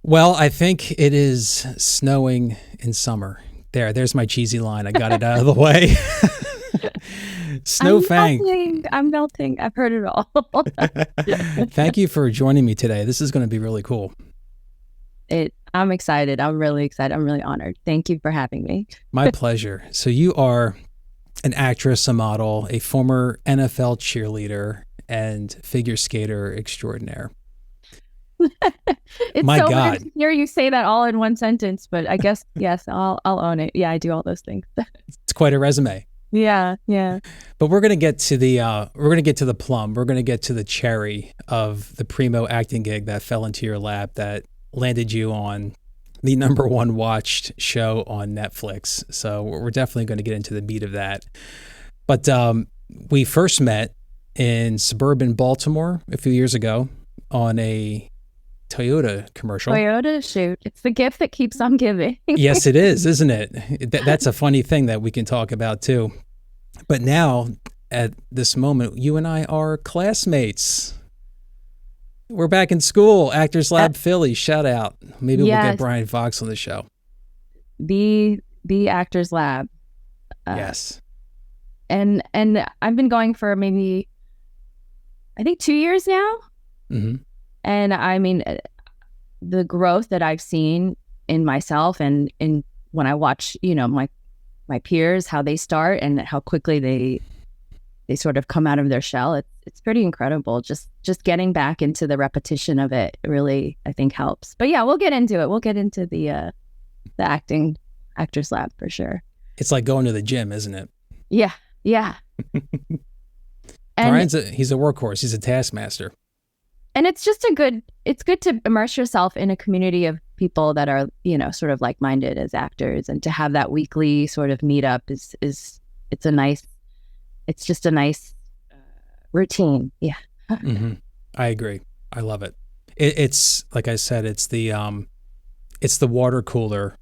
Well, I think it is snowing in summer. There's my cheesy line. I got it out of the way. Snow I'm Feng, melting. I'm melting. I've heard it all. thank you for joining me today. This is going to be really cool. I'm excited. I'm really excited. I'm really honored. Thank you for having me. My pleasure. So you are an actress, a model, a former NFL cheerleader, and figure skater extraordinaire. It's My so weird God, to hear you say that all in one sentence, but I guess yes, I'll own it. Yeah, I do all those things. it's quite a resume. Yeah, yeah. But we're gonna get to the plum. We're gonna get to the cherry of the primo acting gig that fell into your lap that landed you on the number one watched show on Netflix. So we're definitely going to get into the meat of that. But we first met in suburban Baltimore a few years ago on a Toyota commercial. Toyota, shoot. It's the gift that keeps on giving. Yes, it is, isn't it? That's a funny thing that we can talk about too. But now, at this moment, you and I are classmates. We're back in school. Actors Lab Philly, shout out. Maybe we'll get Yes, Brian Fox on the show. the Actors Lab. Yes. And I've been going for maybe I think 2 years now. Hmm. And I mean, the growth that I've seen in myself and in when I watch, my peers, how they start and how quickly they sort of come out of their shell. It's pretty incredible. Just getting back into the repetition of it really, I think, helps. But yeah, we'll get into it. We'll get into the actors lab for sure. It's like going to the gym, isn't it? Yeah, yeah. And He's a workhorse. He's a taskmaster. and it's just it's good to immerse yourself in a community of people that are, sort of like-minded as actors, and to have that weekly sort of meetup it's just a nice routine. Yeah. Hmm. I agree. I love it. It's like I said, it's the water cooler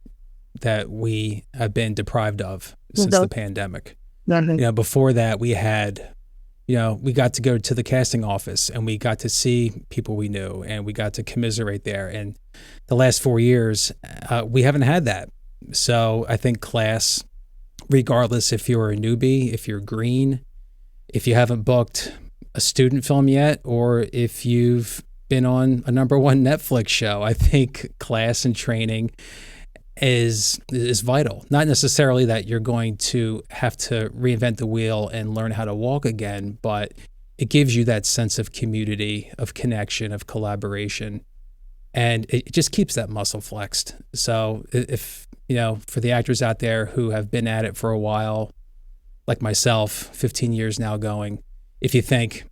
that we have been deprived of since the pandemic. Mhm. Before that we had, we got to go to the casting office and we got to see people we knew and we got to commiserate there. And the last 4 years, we haven't had that. So I think class, regardless if you're a newbie, if you're green, if you haven't booked a student film yet, or if you've been on a number one Netflix show, I think class and training is vital. Not necessarily that you're going to have to reinvent the wheel and learn how to walk again, but it gives you that sense of community, of connection, of collaboration, and it just keeps that muscle flexed. So if, for the actors out there who have been at it for a while, like myself, 15 years now going, if you think,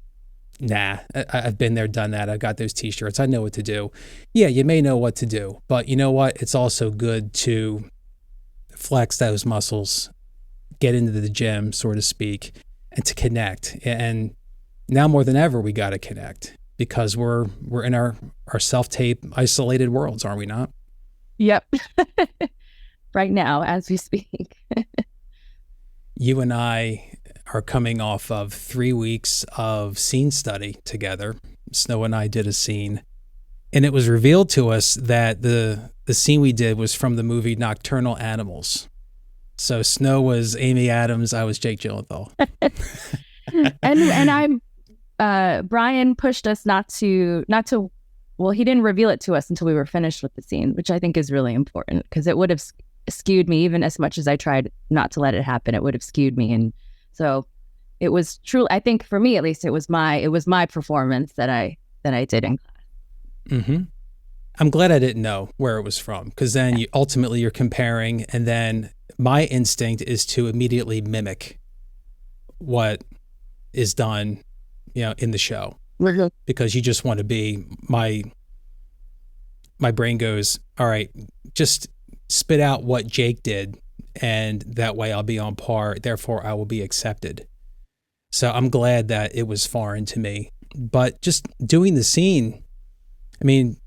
nah, I've been there, done that, I've got those t-shirts, I know what to do. Yeah, you may know what to do, but you know what? It's also good to flex those muscles, get into the gym, so to speak, and to connect. And now more than ever, we got to connect because we're in our self-tape, isolated worlds, are we not? Yep. Right now, as we speak. You and I are coming off of 3 weeks of scene study together. Snow and I did a scene, and it was revealed to us that the scene we did was from the movie Nocturnal Animals. So Snow was Amy Adams, I was Jake Gyllenhaal. and I'm Brian pushed us not to well, he didn't reveal it to us until we were finished with the scene, which I think is really important because it would have skewed me. Even as much as I tried not to let it happen, it would have skewed me. And so it was truly, I think for me at least, it was my performance that I did in class. Mm-hmm. I'm glad I didn't know where it was from, because then you're comparing, and then my instinct is to immediately mimic what is done, in the show, because you just want to be my brain goes, all right, just spit out what Jake did, and that way I'll be on par. Therefore, I will be accepted. So I'm glad that it was foreign to me. But just doing the scene, I mean,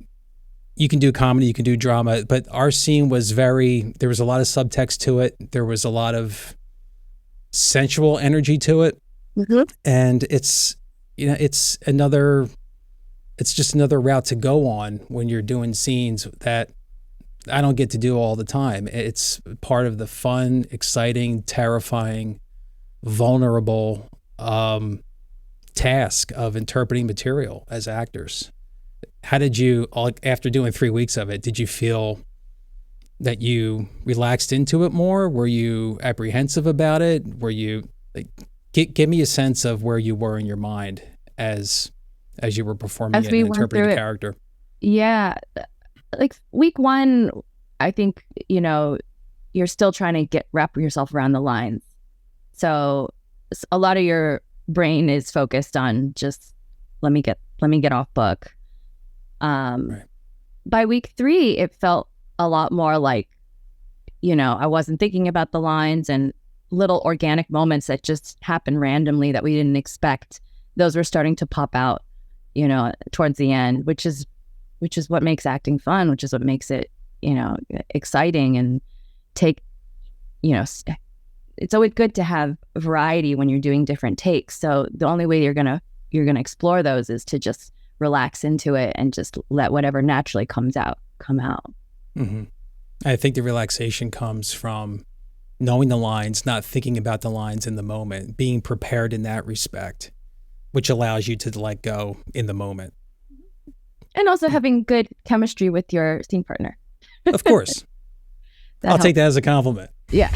you can do comedy, you can do drama, but our scene was there was a lot of subtext to it. There was a lot of sensual energy to it. Mm-hmm. And it's another it's just another route to go on when you're doing scenes that I don't get to do all the time. It's part of the fun, exciting, terrifying, vulnerable task of interpreting material as actors. How did you, after doing 3 weeks of it, did you feel that you relaxed into it more? Were you apprehensive about it? Were you like, give me a sense of where you were in your mind as you were performing As it we and went interpreting through the it. character? Yeah. Like week one, I think, you're still trying to wrap yourself around the lines. So a lot of your brain is focused on just let me get off book. Right. By week 3, it felt a lot more like, I wasn't thinking about the lines, and little organic moments that just happened randomly that we didn't expect. Those were starting to pop out, towards the end, which is what makes acting fun, which is what makes it, exciting and it's always good to have variety when you're doing different takes. So the only way you're gonna explore those is to just relax into it and just let whatever naturally come out. Mm-hmm. I think the relaxation comes from knowing the lines, not thinking about the lines in the moment, being prepared in that respect, which allows you to let go in the moment. And also having good chemistry with your scene partner. Of course. I'll take that as a compliment. Yeah.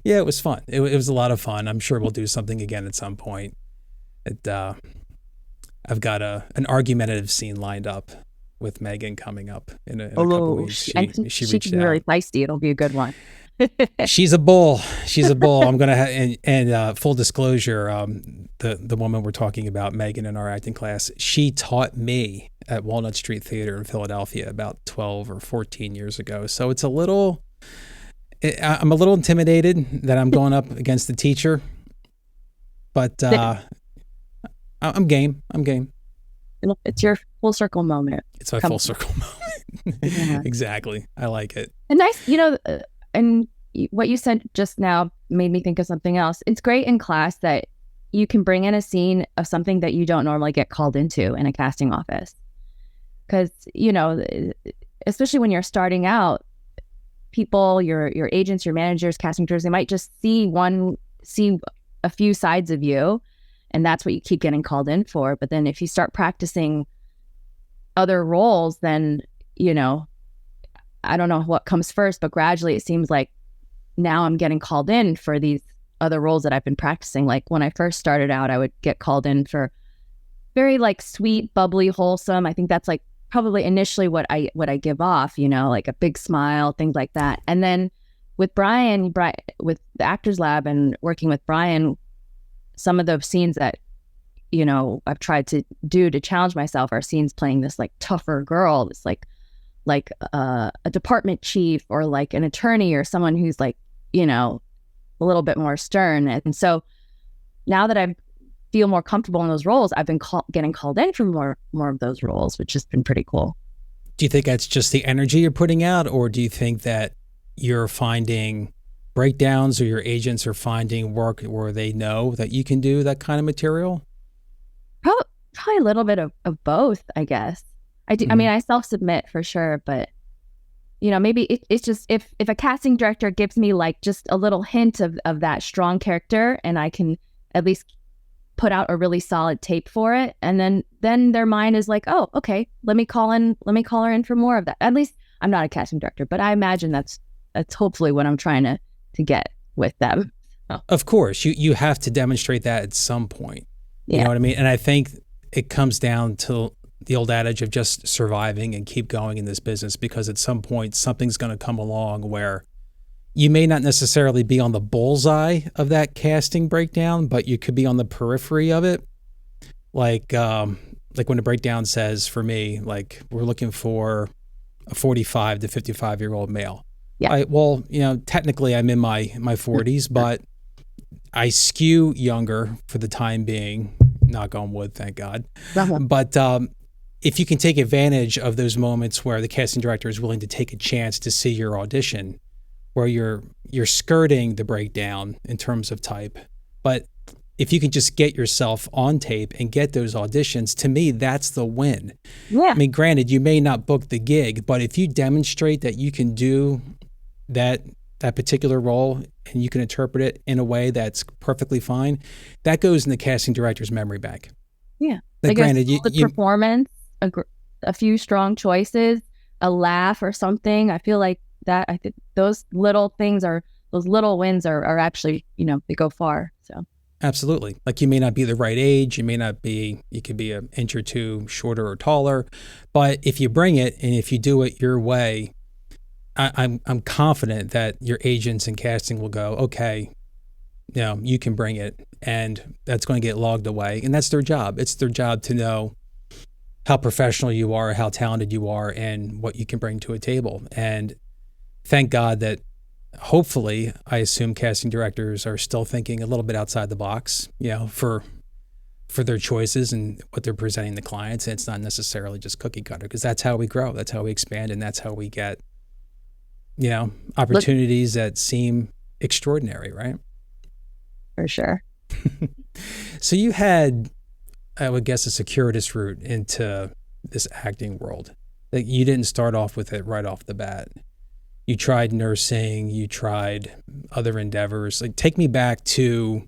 Yeah, it was fun. It was a lot of fun. I'm sure we'll do something again at some point. I've got an argumentative scene lined up with Megan coming up in a couple weeks. She reached can be out. really feisty. It'll be a good one. She's a bull. I'm gonna and full disclosure, the woman we're talking about, Megan, in our acting class, she taught me at Walnut Street Theater in Philadelphia about 12 or 14 years ago. So it's I'm a little intimidated that I'm going up against the teacher, but I'm game. It's your full circle moment. It's my full circle moment. Yeah. Exactly. I like it. And nice, and what you said just now made me think of something else. It's great in class that you can bring in a scene of something that you don't normally get called into in a casting office. Because, especially when you're starting out, people, your agents, your managers, casting directors, they might just see a few sides of you, and that's what you keep getting called in for. But then if you start practicing other roles, then, I don't know what comes first, but gradually it seems like now I'm getting called in for these other roles that I've been practicing. Like when I first started out, I would get called in for very like sweet, bubbly, wholesome. I think that's like probably initially what I give off, like a big smile, things like that. And then with Brian, with the Actors Lab and working with Brian, some of those scenes that, I've tried to do to challenge myself are scenes playing this like tougher girl, this like a department chief or like an attorney or someone who's like, a little bit more stern. And so now that I feel more comfortable in those roles, I've been getting called in for more of those roles, which has been pretty cool. Do you think that's just the energy you're putting out, or do you think that you're finding breakdowns or your agents are finding work where they know that you can do that kind of material? Probably a little bit of both, I guess. I do. Mm-hmm. I mean, I self-submit for sure, but maybe it's just if a casting director gives me like just a little hint of that strong character, and I can at least put out a really solid tape for it, and then their mind is like, oh, okay, let me call her in for more of that. At least I'm not a casting director, but I imagine that's hopefully what I'm trying to get with them. Oh. Of course, you have to demonstrate that at some point. You know what I mean? And I think it comes down to the old adage of just surviving and keep going in this business, because at some point something's going to come along where you may not necessarily be on the bullseye of that casting breakdown, but you could be on the periphery of it. Like when the breakdown says, for me, like, we're looking for a 45 to 55-year-old male. Yeah. Technically I'm in my 40s, but I skew younger for the time being, knock on wood, thank God. Uh-huh. But if you can take advantage of those moments where the casting director is willing to take a chance to see your audition, where you're skirting the breakdown in terms of type, but if you can just get yourself on tape and get those auditions, to me, that's the win. Yeah. I mean, granted, you may not book the gig, but if you demonstrate that you can do that particular role and you can interpret it in a way that's perfectly fine, that goes in the casting director's memory bank. Yeah. Like granted, the performance, a few strong choices, a laugh or something. I feel like that. I think those little things those little wins are actually, they go far. So. Absolutely. Like you may not be the right age. You could be an inch or two shorter or taller. But if you bring it and if you do it your way, I'm confident that your agents and casting will go, okay, you can bring it. And that's going to get logged away. And that's their job. It's their job to know how professional you are, how talented you are, and what you can bring to a table. And thank God that hopefully, I assume casting directors are still thinking a little bit outside the box, for their choices and what they're presenting to clients. And it's not necessarily just cookie cutter, because that's how we grow. That's how we expand. And that's how we get, opportunities that seem extraordinary, right? For sure. So you had, I would guess, a circuitous route into this acting world. Like you didn't start off with it right off the bat. You tried nursing, you tried other endeavors. Like take me back to,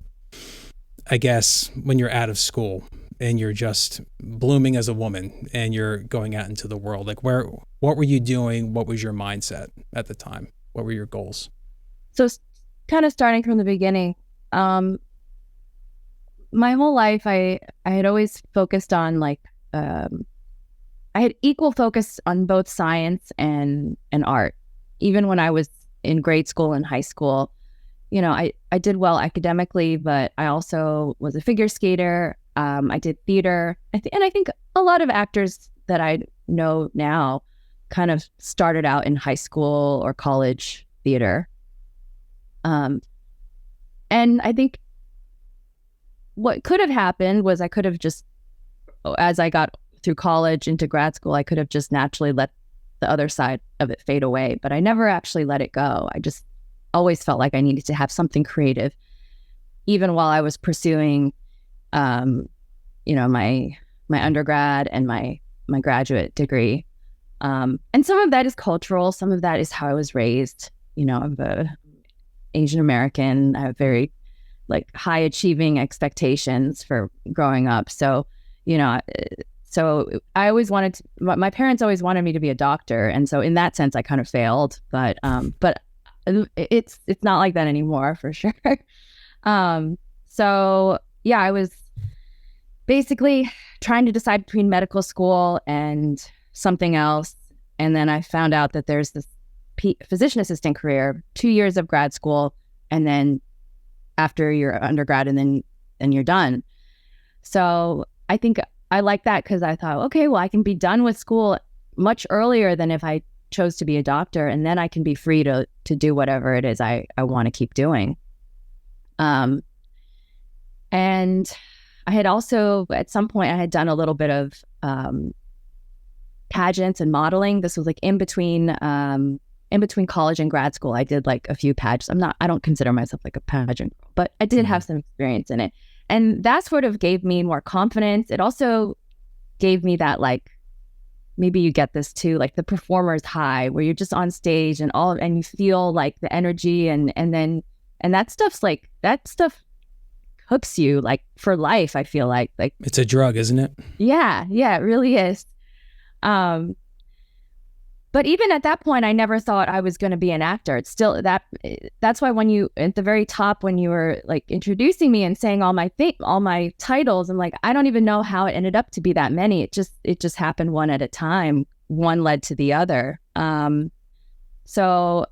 I guess, when you're out of school and you're just blooming as a woman and you're going out into the world. Like what were you doing? What was your mindset at the time? What were your goals? So kind of starting from the beginning, my whole life, I had always focused on I had equal focus on both science and art. Even when I was in grade school and high school, I did well academically, but I also was a figure skater. I did theater. And I think a lot of actors that I know now kind of started out in high school or college theater. And I think what could have happened was I could have just, as I got through college into grad school, I could have just naturally let the other side of it fade away, but I never actually let it go. I just always felt like I needed to have something creative, even while I was pursuing, my undergrad and my graduate degree. And some of that is cultural. Some of that is how I was raised. I'm a Asian American. I have very high achieving expectations for growing up. So, so I always my parents always wanted me to be a doctor. And so in that sense, I kind of failed, but it's not like that anymore for sure. So yeah, I was basically trying to decide between medical school and something else. And then I found out that there's this physician assistant career, 2 years of grad school, and then after your undergrad, and then you're done. So I think I like that because I thought, okay, well, I can be done with school much earlier than if I chose to be a doctor, and then I can be free to do whatever it is I want to keep doing. And I had also, at some point, I had done a little bit of pageants and modeling. This was in between college and grad school. I did a few pageants. I don't consider myself a pageant girl, but I did have some experience in it. And that sort of gave me more confidence. It also gave me that maybe you get this too, the performer's high, where you're just on stage and you feel the energy and that stuff hooks you for life. I feel like it's a drug, isn't it? Yeah, it really is. But even at that point, I never thought I was going to be an actor. It's still that's why when you, at the very top, when you were introducing me and saying all my titles, I'm I don't even know how it ended up to be that many. It just happened one at a time. One led to the other. So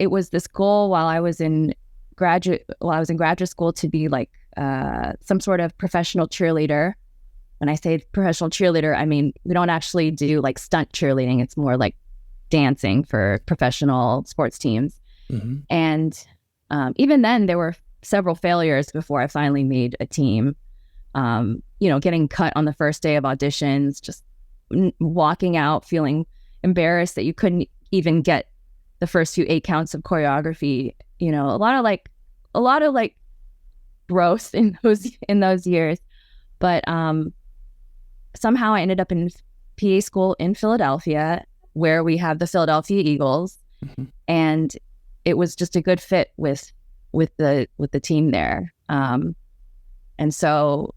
it was this goal while I was in graduate school to be some sort of professional cheerleader. When I say professional cheerleader, I mean, we don't actually do stunt cheerleading. It's more dancing for professional sports teams. Mm-hmm. And even then, there were several failures before I finally made a team. Getting cut on the first day of auditions, just walking out feeling embarrassed that you couldn't even get the first few 8 counts of choreography. A lot of growth in those years. But somehow I ended up in PA school in Philadelphia, where we have the Philadelphia Eagles, mm-hmm. and it was just a good fit with the team there. And so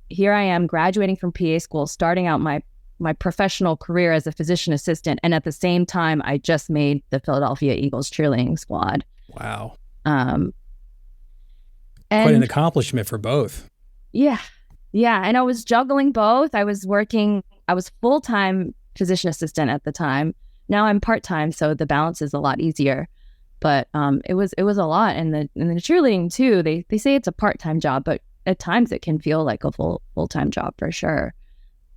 here I am graduating from PA school, starting out my professional career as a physician assistant, and at the same time, I just made the Philadelphia Eagles cheerleading squad. Wow. And quite an accomplishment for both. Yeah. Yeah. And I was juggling both. I was full-time physician assistant at the time. Now I'm part-time, so the balance is a lot easier. But it was a lot. And the cheerleading too, they say it's a part-time job, but at times it can feel like a full-time job for sure.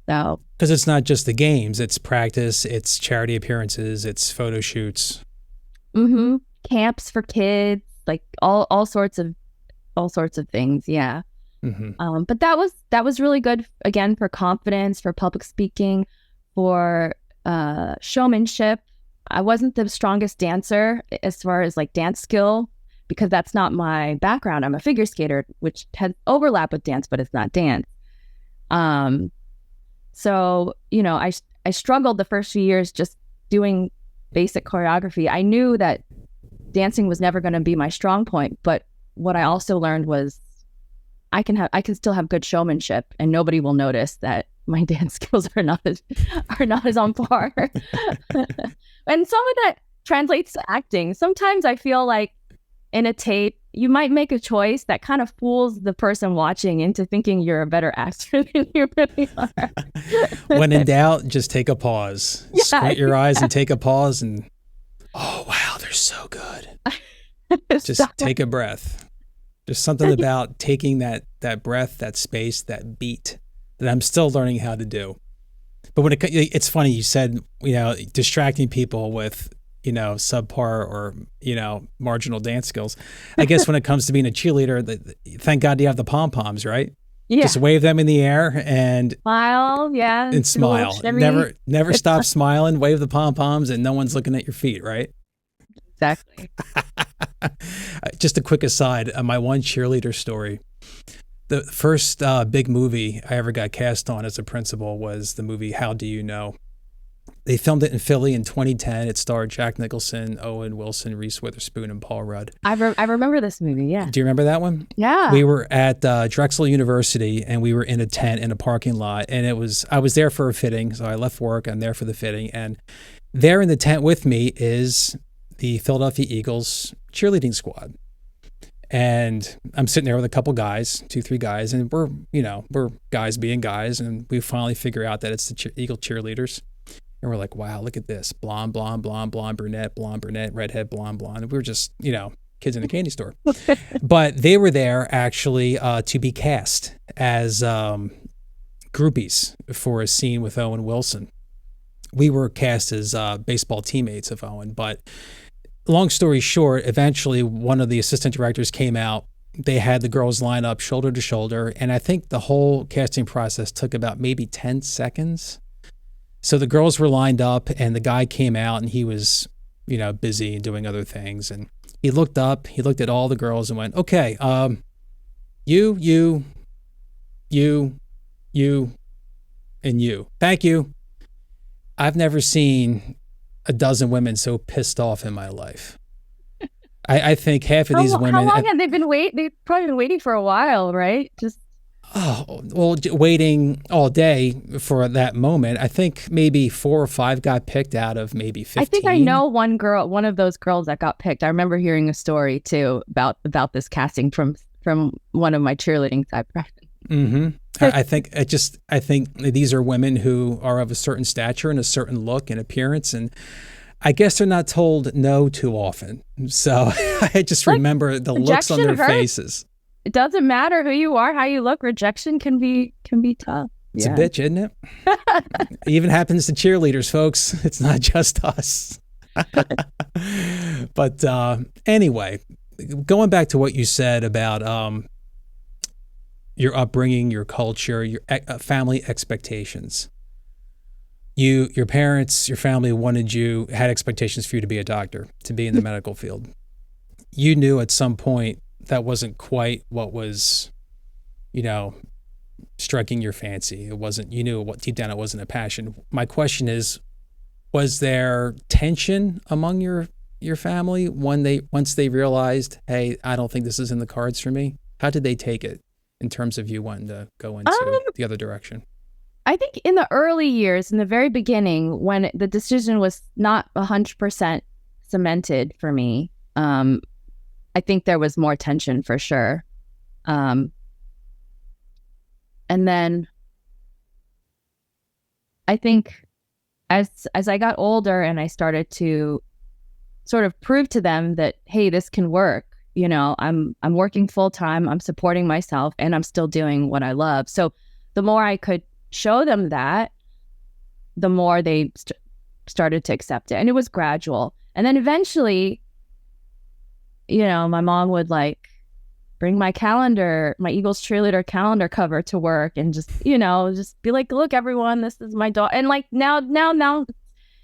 So because it's not just the games, it's practice, it's charity appearances, it's photo shoots. Mm-hmm. Camps for kids, like all sorts of things. Yeah. Mm-hmm. But that was really good, again, for confidence, for public speaking, for showmanship. I wasn't the strongest dancer as far as like dance skill, because that's not my background. I'm a figure skater, which has overlap with dance, but it's not dance. So, I struggled the first few years just doing basic choreography. I knew that dancing was never going to be my strong point, but what I also learned was I can still have good showmanship, and nobody will notice that my dance skills are not as on par. And some of that translates to acting. Sometimes I feel like in a tape, you might make a choice that kind of fools the person watching into thinking you're a better actor than you really are. When in doubt, just take a pause. Yeah. Squint your eyes and take a pause and, oh, wow, they're so good. Just take a breath. There's something about taking that breath, that space, that beat that I'm still learning how to do. But when it's funny, you said, distracting people with, subpar or, marginal dance skills. I guess when it comes to being a cheerleader, thank God you have the pom-poms, right? Yeah. Just wave them in the air and smile. Yeah. And smile. Never stop smiling, wave the pom-poms, and no one's looking at your feet, right? Exactly. Just a quick aside, my one cheerleader story. The first big movie I ever got cast on as a principal was the movie How Do You Know? They filmed it in Philly in 2010. It starred Jack Nicholson, Owen Wilson, Reese Witherspoon, and Paul Rudd. I remember this movie, yeah. Do you remember that one? Yeah. We were at Drexel University, and we were in a tent in a parking lot, and I was there for a fitting, so I left work. I'm there for the fitting, and there in the tent with me is the Philadelphia Eagles cheerleading squad. And I'm sitting there with a couple guys, 2-3 guys, and we're guys being guys, and we finally figure out that it's the Eagle cheerleaders. And we're like, wow, look at this. Blonde, blonde, blonde, blonde, brunette, redhead, blonde, blonde. And we were just, kids in a candy store. But they were there actually to be cast as groupies for a scene with Owen Wilson. We were cast as baseball teammates of Owen, but long story short, eventually one of the assistant directors came out. They had the girls line up shoulder to shoulder. And I think the whole casting process took about maybe 10 seconds. So the girls were lined up and the guy came out and he was, busy and doing other things. And he looked up, he looked at all the girls and went, okay, you, and you. Thank you. I've never seen a dozen women so pissed off in my life. I think half of these women. How long have they been waiting? They've probably been waiting for a while, right? Waiting all day for that moment. I think maybe 4 or 5 got picked out of maybe 15. I think I know one of those girls that got picked. I remember hearing a story too about this casting from one of my cheerleading side practice. Mm-hmm. I think these are women who are of a certain stature and a certain look and appearance, and I guess they're not told no too often. So I just remember the looks on their faces. It doesn't matter who you are, how you look. Rejection can be tough. It's a bitch, isn't it? It even happens to cheerleaders, folks. It's not just us. But anyway, going back to what you said about your upbringing, your culture, your family expectations. Your parents, your family had expectations for you to be a doctor, to be in the medical field. You knew at some point that wasn't quite what was, you know, striking your fancy. It wasn't, you knew what deep down it wasn't a passion. My question is, was there tension among your family once they realized, hey, I don't think this is in the cards for me? How did they take it in terms of you wanting to go into the other direction? I think in the early years, in the very beginning, when the decision was not 100% cemented for me, I think there was more tension for sure. And then I think as I got older and I started to sort of prove to them that, hey, this can work. You know, I'm working full time, I'm supporting myself, and I'm still doing what I love. So the more I could show them that, the more they started to accept it. And it was gradual. And then eventually, you know, my mom would like bring my calendar, my Eagles cheerleader calendar cover to work and just, you know, just be like, look, everyone, this is my daughter. And like now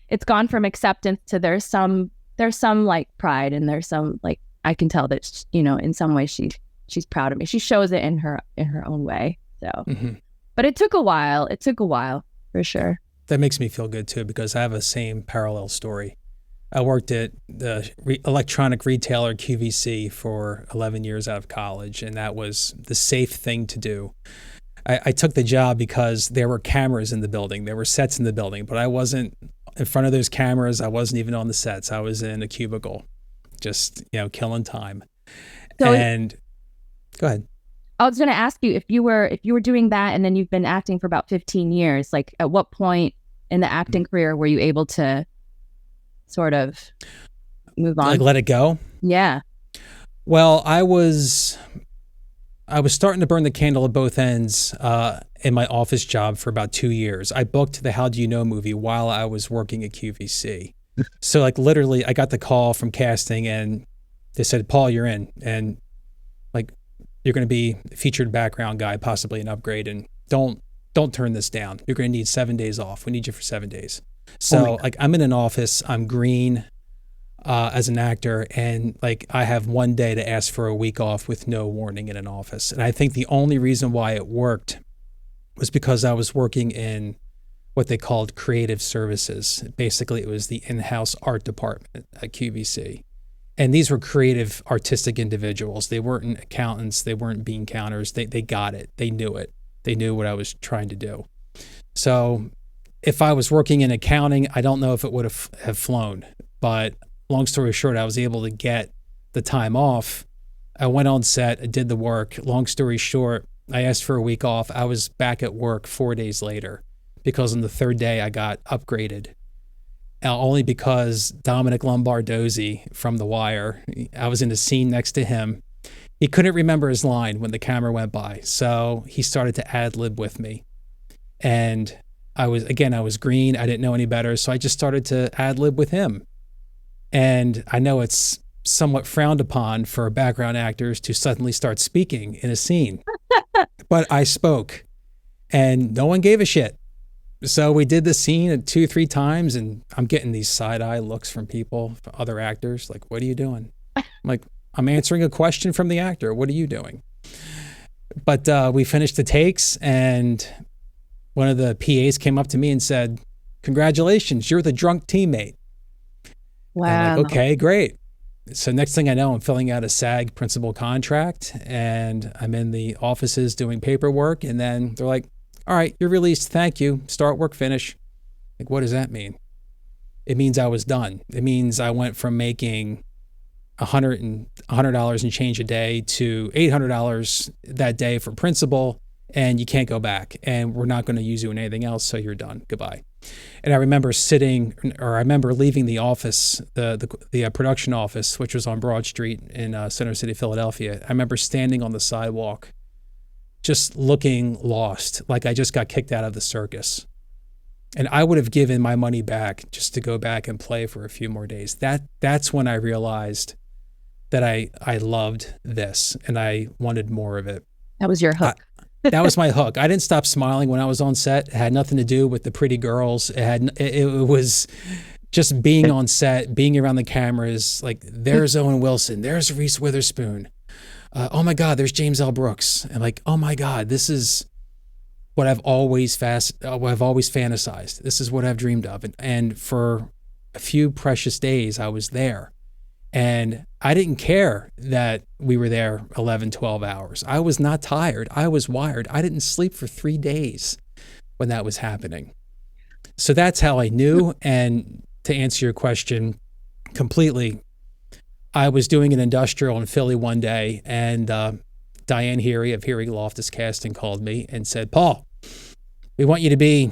it's gone from acceptance to there's some like pride, and there's some like, I can tell that, you know, in some way she's proud of me. She shows it in her own way. So, but it took a while. It took a while for sure. That makes me feel good too, because I have a same parallel story. I worked at the electronic retailer QVC for 11 years out of college, and that was the safe thing to do. I took the job because there were cameras in the building. There were sets in the building, but I wasn't in front of those cameras. I wasn't even on the sets. I was in a cubicle, just, you know, killing time. So go ahead. I was going to ask you if you were doing that, and then you've been acting for about 15 years, like at what point in the acting career were you able to sort of move on? Like let it go? Yeah. Well, I was starting to burn the candle at both ends in my office job for about 2 years. I booked the How Do You Know movie while I was working at QVC. So like literally I got the call from casting and they said, Paul, you're in. And like, you're going to be a featured background guy, possibly an upgrade. And don't turn this down. You're going to need 7 days off. We need you for 7 days. So like I'm in an office, I'm green as an actor. And like I have 1 day to ask for a week off with no warning in an office. And I think the only reason why it worked was because I was working in what they called creative services. Basically, it was the in-house art department at QVC. And these were creative, artistic individuals. They weren't accountants. They weren't bean counters. They got it. They knew it. They knew what I was trying to do. So if I was working in accounting, I don't know if it would have flown. But long story short, I was able to get the time off. I went on set, I did the work. Long story short, I asked for a week off. I was back at work 4 days later because on the third day I got upgraded. Only because Dominic Lombardozzi from The Wire, I was in a scene next to him. He couldn't remember his line when the camera went by. So he started to ad-lib with me. And I was green. I didn't know any better. So I just started to ad-lib with him. And I know it's somewhat frowned upon for background actors to suddenly start speaking in a scene. But I spoke and no one gave a shit. So we did the scene 2-3 times and I'm getting these side-eye looks from people, from other actors, like, what are you doing? I'm like, I'm answering a question from the actor. What are you doing? But we finished the takes and one of the PAs came up to me and said, congratulations, you're the drunk teammate. Wow. I'm like, okay, great. So next thing I know, I'm filling out a SAG principal contract and I'm in the offices doing paperwork. And then they're like, all right, you're released. Thank you. Start work, finish. Like, what does that mean? It means I was done. It means I went from making $100 and change a day to $800 that day for principal, and you can't go back. And we're not going to use you in anything else, so you're done. Goodbye. And I remember leaving the office, the production office, which was on Broad Street in Center City, Philadelphia. I remember standing on the sidewalk, just looking lost, like I just got kicked out of the circus. And I would have given my money back just to go back and play for a few more days. That's when I realized that I loved this and I wanted more of it. That was your hook. That was my hook. I didn't stop smiling when I was on set. It had nothing to do with the pretty girls. It was just being on set, being around the cameras. Like, there's Owen Wilson, there's Reese Witherspoon. oh my God, there's James L. Brooks. And like, oh my God, this is what I've always fantasized. This is what I've dreamed of. And for a few precious days, I was there. And I didn't care that we were there 11, 12 hours. I was not tired. I was wired. I didn't sleep for 3 days when that was happening. So that's how I knew. And to answer your question completely, I was doing an industrial in Philly one day, and Diane Heary of Heary Loftus Casting called me and said, Paul, we want you to be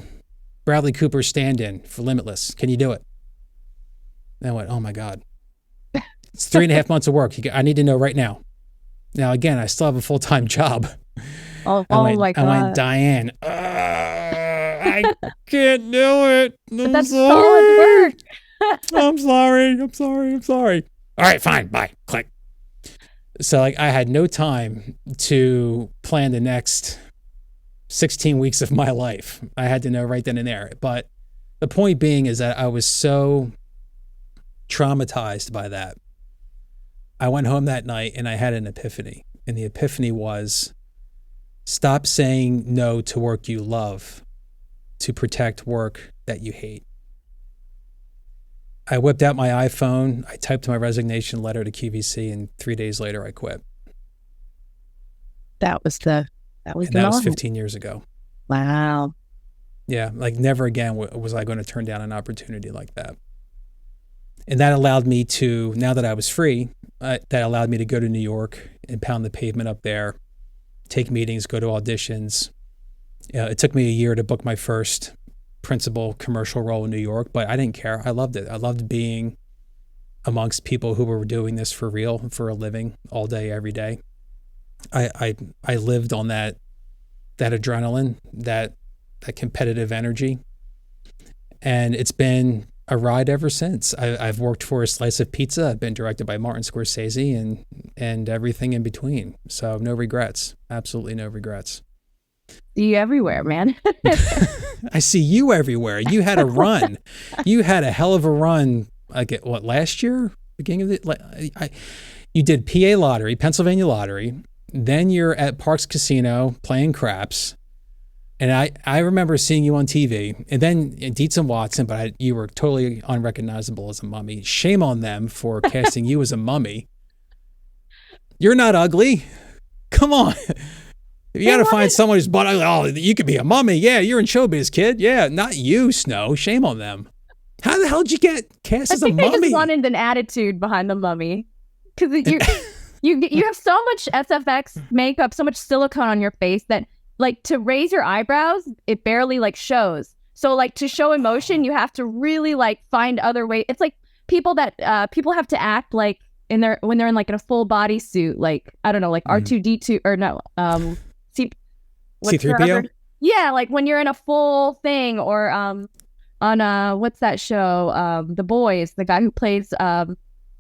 Bradley Cooper's stand-in for Limitless. Can you do it? And I went, oh my God. It's 3.5 months of work. I need to know right now. Now, again, I still have a full-time job. Oh my God. I went, Diane, I can't do it. But that's solid work. I'm sorry. All right, fine, bye. Click. So like I had no time to plan the next 16 weeks of my life. I had to know right then and there. But the point being is that I was so traumatized by that. I went home that night and I had an epiphany. And the epiphany was, stop saying no to work you love to protect work that you hate. I whipped out my iPhone, I typed my resignation letter to QVC, and 3 days later I quit. That was the That was 15 years ago. Wow. Yeah, like never again was I going to turn down an opportunity like that. And that allowed me to, now that I was free, that allowed me to go to New York and pound the pavement up there, take meetings, go to auditions. It took me a year to book my first principal commercial role in New York, but I didn't care. I loved it. I loved being amongst people who were doing this for real, for a living, all day, every day. I lived on that adrenaline, that competitive energy, and it's been a ride ever since. I've worked for a slice of pizza. I've been directed by Martin Scorsese and everything in between. So no regrets. Absolutely no regrets. See you everywhere, man. I see you everywhere. You had a run. You had a hell of a run. Like what, last year? Beginning of the, you did PA lottery, Pennsylvania lottery. Then you're at Parks Casino playing craps. And I remember seeing you on TV. And then Dietz and Watson, but you were totally unrecognizable as a mummy. Shame on them for casting you as a mummy. You're not ugly. Come on. You got to find someone who's but oh, you could be a mummy. Yeah, you're in showbiz, kid. Yeah, not you, Snow. Shame on them. How the hell did you get cast as a mummy? I think they just wanted an attitude behind the mummy, because you have so much SFX makeup, so much silicone on your face that like to raise your eyebrows, it barely like shows. So like to show emotion, you have to really like find other ways. It's like people have to act like when they're in like in a full body suit, like I don't know, like R2D2 or no, C-3PO? Yeah, like when you're in a full thing, or on what's that show? The Boys, the guy who plays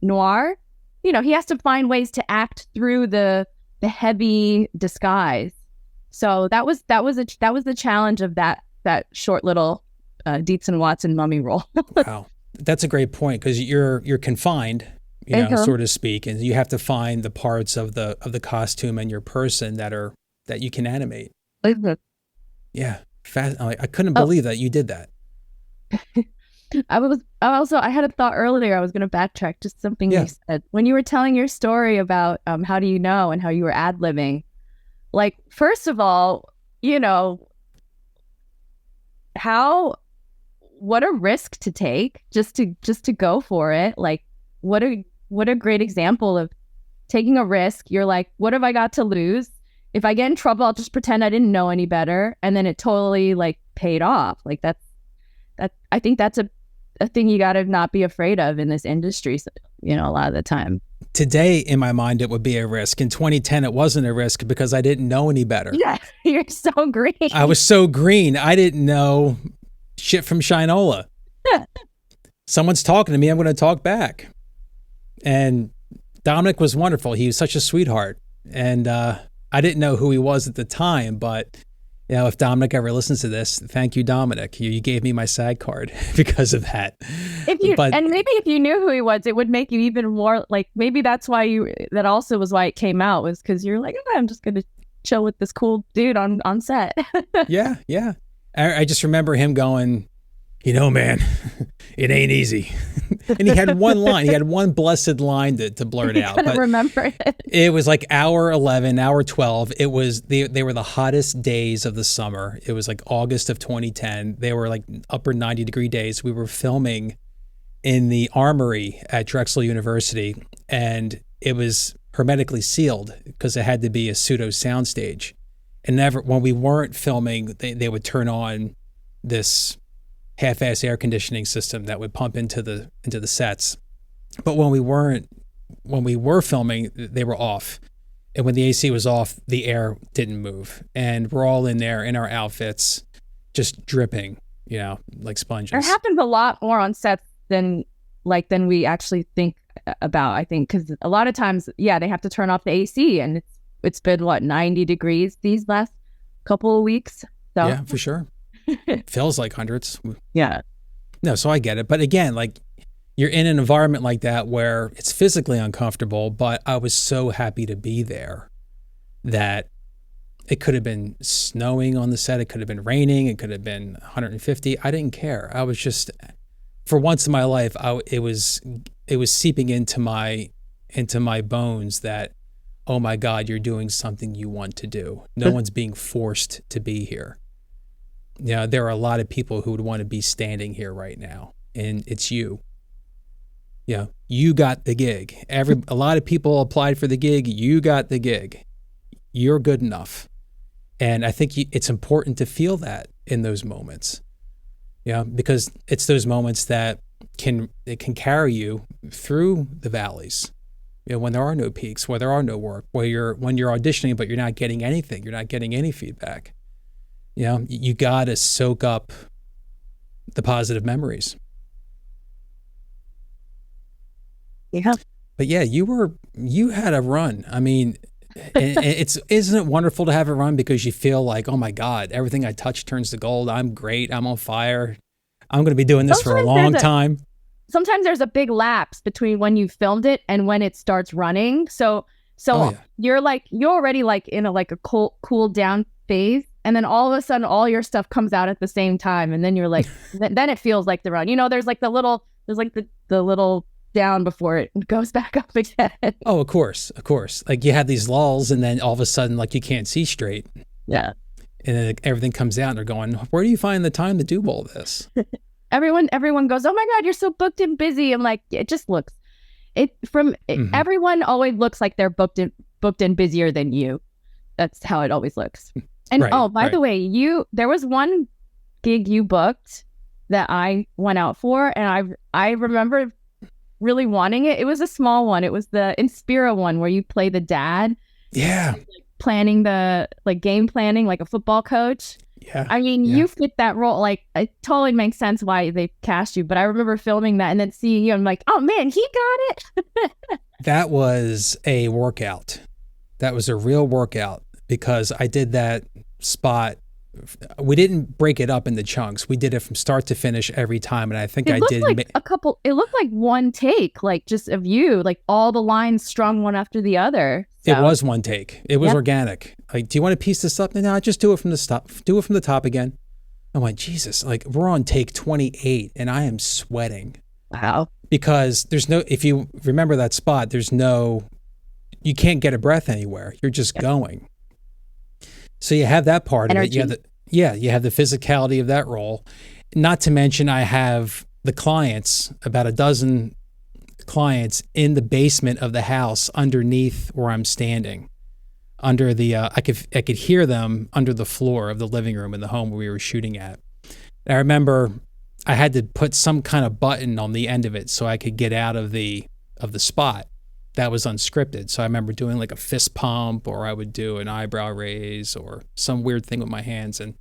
Noir. You know, he has to find ways to act through the heavy disguise. So that was the challenge of that short little Dietz and Watson mummy role. Wow, that's a great point, because you're confined, you know, so to speak, and you have to find the parts of the costume and your person that you can animate. Yeah, I couldn't believe that you did that. I had a thought earlier. I was going to backtrack just something you said when you were telling your story about how do you know and how you were ad-libbing. Like, first of all, you know, what a risk to take just to go for it. Like, what a great example of taking a risk. You're like, what have I got to lose? If I get in trouble, I'll just pretend I didn't know any better. And then it totally like paid off. Like I think that's a thing you got to not be afraid of in this industry, you know, a lot of the time. Today, in my mind, it would be a risk. In 2010, it wasn't a risk because I didn't know any better. Yeah, you're so green. I was so green. I didn't know shit from Shinola. Someone's talking to me, I'm going to talk back. And Dominic was wonderful. He was such a sweetheart. And I didn't know who he was at the time, but You know, if Dominic ever listens to this, thank you, Dominic. You gave me my SAG card because of that. And maybe if you knew who he was, it would make you even more like, maybe that's why that also was why it came out, was because you're like, oh, I'm just going to chill with this cool dude on set. Yeah. I just remember him going, you know, man, it ain't easy. And he had one line. He had one blessed line to blurt out. But remember it. It was like hour 11, hour 12. It was they were the hottest days of the summer. It was like August of 2010. They were like upper 90-degree days. We were filming in the armory at Drexel University, and it was hermetically sealed because it had to be a pseudo soundstage. And never, when we weren't filming, they would turn on this half-ass air conditioning system that would pump into the sets. But when we were filming, they were off. And when the AC was off, the air didn't move. And we're all in there in our outfits, just dripping, you know, like sponges. It happens a lot more on sets than we actually think about, I think, because a lot of times, yeah, they have to turn off the AC, and it's been, 90 degrees these last couple of weeks. So. Yeah, for sure. Feels like hundreds. Yeah. No, so I get it. But again, like, you're in an environment like that where it's physically uncomfortable, but I was so happy to be there that it could have been snowing on the set. It could have been raining. It could have been 150. I didn't care. I was just, for once in my life, it was seeping into my bones that, oh my God, you're doing something you want to do. No one's being forced to be here. You know, there are a lot of people who would want to be standing here right now, and it's you. Yeah, you got the gig. A lot of people applied for the gig. You got the gig. You're good enough. And I think it's important to feel that in those moments. Yeah, because it's those moments that can carry you through the valleys. You know, when there are no peaks, where there are no work, when you're auditioning but you're not getting anything, you're not getting any feedback. You know, you got to soak up the positive memories. Yeah. But yeah, you had a run. I mean, isn't it wonderful to have a run because you feel like, oh my God, everything I touch turns to gold. I'm great. I'm on fire. I'm going to be doing this for a long time. Sometimes there's a big lapse between when you filmed it and when it starts running. So you're already like in a cool down phase. And then all of a sudden, all your stuff comes out at the same time. And then you're like, then it feels like the run. You know, there's like the little down before it goes back up again. Oh, of course. Like you have these lulls, and then all of a sudden, like you can't see straight. Yeah. And then everything comes out, and they're going, where do you find the time to do all this? Everyone goes, oh my God, you're so booked and busy. I'm like, it just looks, everyone always looks like they're booked and busier than you. That's how it always looks. And by the way, there was one gig you booked that I went out for, and I remember really wanting it. It was a small one. It was the Inspira one where you play the dad. Yeah. Planning game planning, like a football coach. Yeah. I mean, you fit that role. Like, it totally makes sense why they cast you. But I remember filming that and then seeing you. I'm like, oh man, he got it. That was a workout. That was a real workout because I did that spot. We didn't break it up into chunks. We did it from start to finish every time. And I think I did it looked like one take, like just of you, like all the lines strung one after the other. So. It was one take. It was organic. Like, do you want to piece this up? No, just do it from the top. Do it from the top again. I'm like, Jesus, like we're on take 28 and I am sweating. Wow. Because if you remember that spot, you can't get a breath anywhere. You're just going. So you have that part Energy. of it. You have the physicality of that role. Not to mention I have the clients, about a dozen clients in the basement of the house underneath where I'm standing. Under the I could hear them under the floor of the living room in the home where we were shooting at. And I remember I had to put some kind of button on the end of it so I could get out of the spot. That was unscripted. So I remember doing like a fist pump, or I would do an eyebrow raise or some weird thing with my hands. And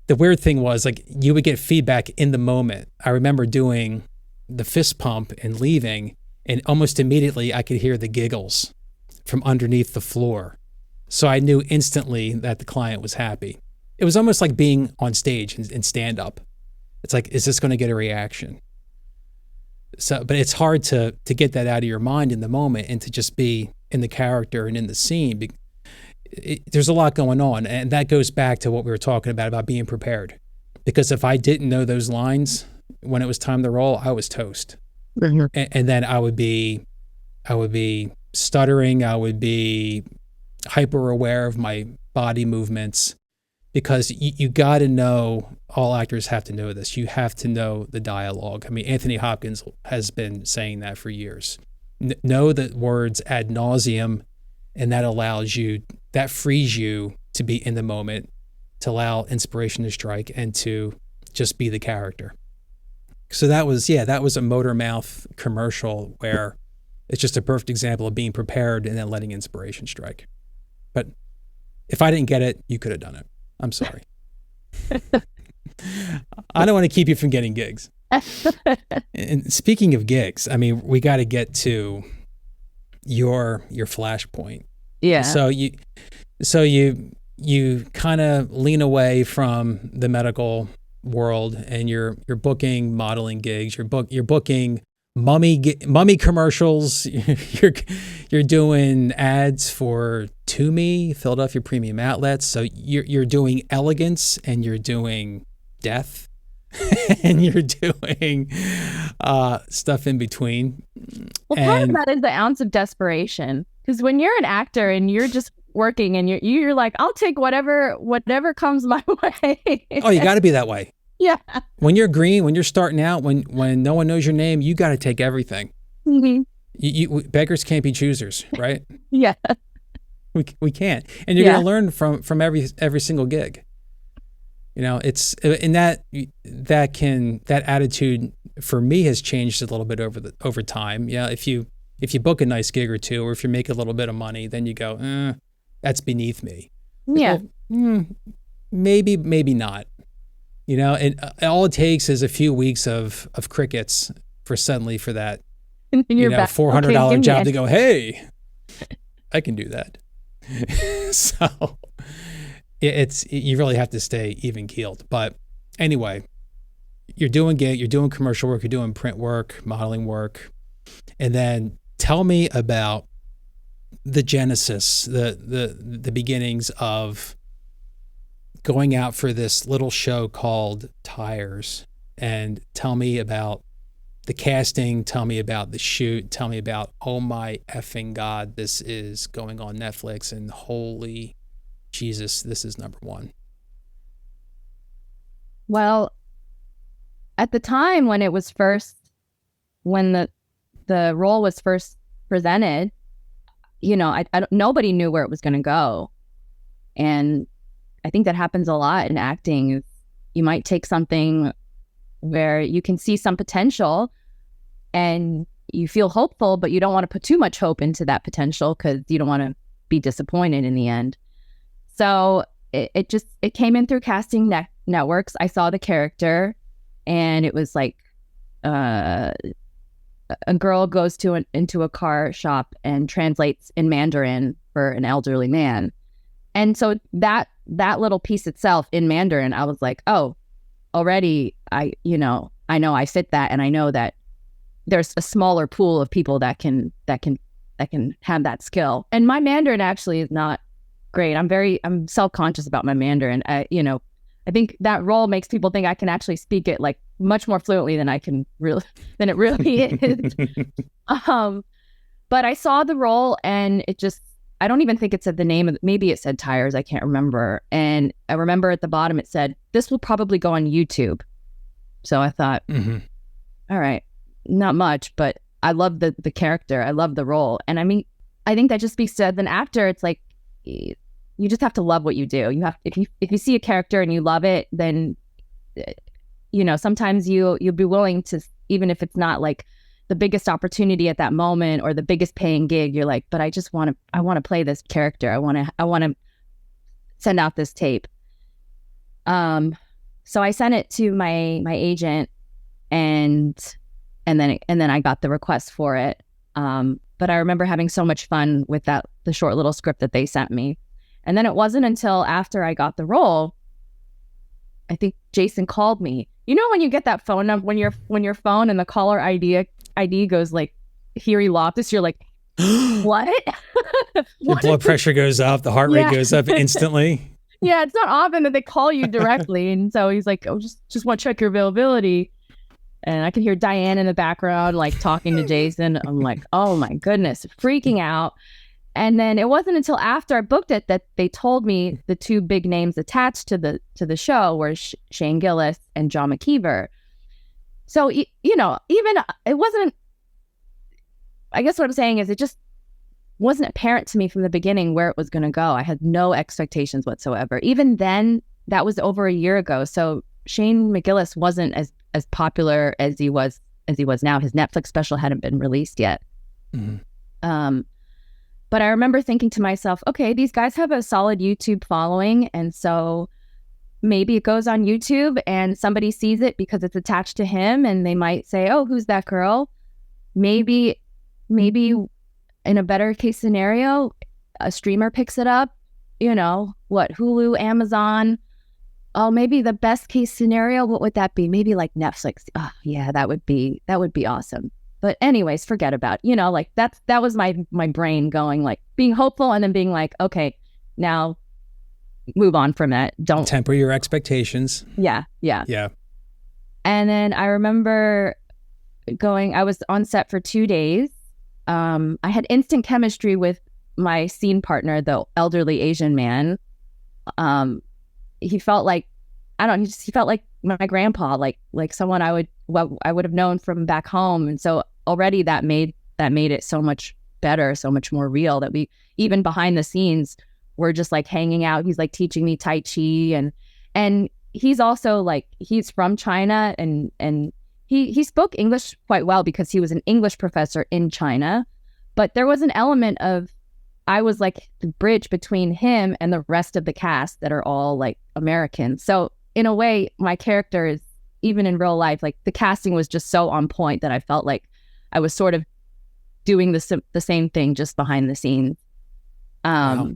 the weird thing was, like, you would get feedback in the moment. I remember doing the fist pump and leaving, and almost immediately I could hear the giggles from underneath the floor. So I knew instantly that the client was happy. it was almost like being on stage in stand up. It's like, is this going to get a reaction? So, but it's hard to get that out of your mind in the moment and to just be in the character and in the scene. There's a lot going on, and that goes back to what we were talking about being prepared. Because if I didn't know those lines when it was time to roll, I was toast. Mm-hmm. And then I would be stuttering. I would be hyper aware of my body movements, because you got to know, all actors have to know this. You have to know the dialogue. I mean, Anthony Hopkins has been saying that for years. Know the words ad nauseum, and that frees you to be in the moment, to allow inspiration to strike, and to just be the character. So that was a Motor Mouth commercial where it's just a perfect example of being prepared and then letting inspiration strike. But if I didn't get it, you could have done it. I'm sorry. I don't want to keep you from getting gigs. And speaking of gigs, I mean, we got to get to your flashpoint. Yeah. So you kind of lean away from the medical world, and you're booking modeling gigs. You're booking mummy commercials. You're doing ads for Toomey, Philadelphia Premium Outlets. So you're doing elegance, and you're doing death, and you're doing stuff in between. Well, part of that is the ounce of desperation, because when you're an actor and you're just working and you're like, I'll take whatever comes my way. Oh, you got to be that way. Yeah. When you're green, when you're starting out, when no one knows your name, you got to take everything. Mm-hmm. You beggars can't be choosers, right? Yeah. We can't, and you're going to learn from every single gig. You know, it's in that attitude for me has changed a little bit over time. Yeah, if you book a nice gig or two, or if you make a little bit of money, then you go, that's beneath me. Yeah. Well, maybe not. You know, and all it takes is a few weeks of crickets for that $400 job to go, hey, I can do that. So you really have to stay even keeled. But anyway, you're doing commercial work, you're doing print work, modeling work, and then tell me about the genesis, the beginnings of going out for this little show called Tires, and tell me about the casting, tell me about the shoot, tell me about, oh my effing God, this is going on Netflix, and holy Jesus, this is number one. Well, at the time when the role was first presented, nobody knew where it was going to go. And I think that happens a lot in acting. You might take something where you can see some potential and you feel hopeful, but you don't want to put too much hope into that potential because you don't want to be disappointed in the end. So it came in through casting networks. I saw the character, and it was like a girl goes into a car shop and translates in Mandarin for an elderly man. And so that little piece itself in Mandarin, I was like, oh, already I know I fit that, and I know that there's a smaller pool of people that can have that skill. And my Mandarin actually is not great. I'm self-conscious about my Mandarin. I think that role makes people think I can actually speak it like much more fluently than it really is. But I saw the role, and I don't even think it said the name maybe it said Tires. I can't remember. And I remember at the bottom it said, this will probably go on YouTube. So I thought, all right, not much, but I love the character. I love the role. And I mean, I think that just speaks to, as an actor, it's like, you just have to love what you do. You have, if you see a character and you love it, then, sometimes you'll be willing to, even if it's not like the biggest opportunity at that moment or the biggest paying gig, you're like, but I want to play this character. I want to send out this tape. So I sent it to my agent, and then I got the request for it. But I remember having so much fun with the short little script that they sent me. And then it wasn't until after I got the role I think Jason called me. You know when you get that phone number, when your phone and the caller ID goes like Huey Loftus, you're like, what? Your blood pressure goes up, the heart rate goes up instantly. Yeah, it's not often that they call you directly. And so he's like, oh, just want to check your availability. And I could hear Diane in the background, like talking to Jason. I'm like, oh my goodness, freaking out. And then it wasn't until after I booked it that they told me the two big names attached to the show were Shane Gillis and John McKeever. So, you know, even it wasn't, I guess what I'm saying is it just wasn't apparent to me from the beginning where it was going to go. I had no expectations whatsoever. Even then, that was over a year ago. So Shane McGillis wasn't as popular as he was now. His Netflix special hadn't been released yet. Mm-hmm. But I remember thinking to myself, okay, these guys have a solid YouTube following. And so maybe it goes on YouTube and somebody sees it because it's attached to him and they might say, oh, who's that girl? Maybe in a better case scenario, a streamer picks it up, you know, Hulu, Amazon. Oh, maybe the best case scenario, what would that be? Maybe like Netflix. Oh, yeah, that would be awesome. But anyways, forget about, you know, like that was my brain going, like being hopeful and then being like, okay, now move on from that. Don't temper your expectations. Yeah. And then I remember I was on set for 2 days. I had instant chemistry with my scene partner, the elderly Asian man. He felt like, he felt like my grandpa, like someone I would have known from back home. And so already that made it so much better, so much more real, that we, even behind the scenes, we're just like hanging out. He's like teaching me Tai Chi, and he's also like, he's from China, and he spoke English quite well because he was an English professor in China. But there was an element of, I was like the bridge between him and the rest of the cast that are all like Americans. So in a way, my character is, even in real life, like the casting was just so on point that I felt like I was sort of doing the same thing just behind the scenes. Wow.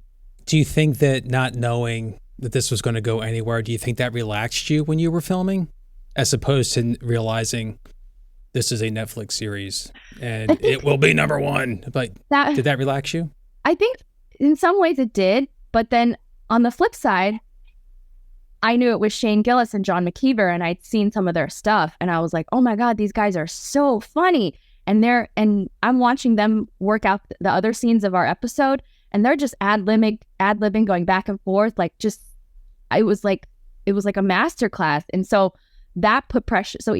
Do you think that not knowing that this was going to go anywhere, do you think that relaxed you when you were filming, as opposed to realizing this is a Netflix series and it will be #1? But did that relax you? I think in some ways it did, but then on the flip side, I knew it was Shane Gillis and John McKeever, and I'd seen some of their stuff, and I was like, oh my God, these guys are so funny. And I'm watching them work out the other scenes of our episode, and they're just ad-libbing, going back and forth, like just, it was like a masterclass. And so that put pressure. So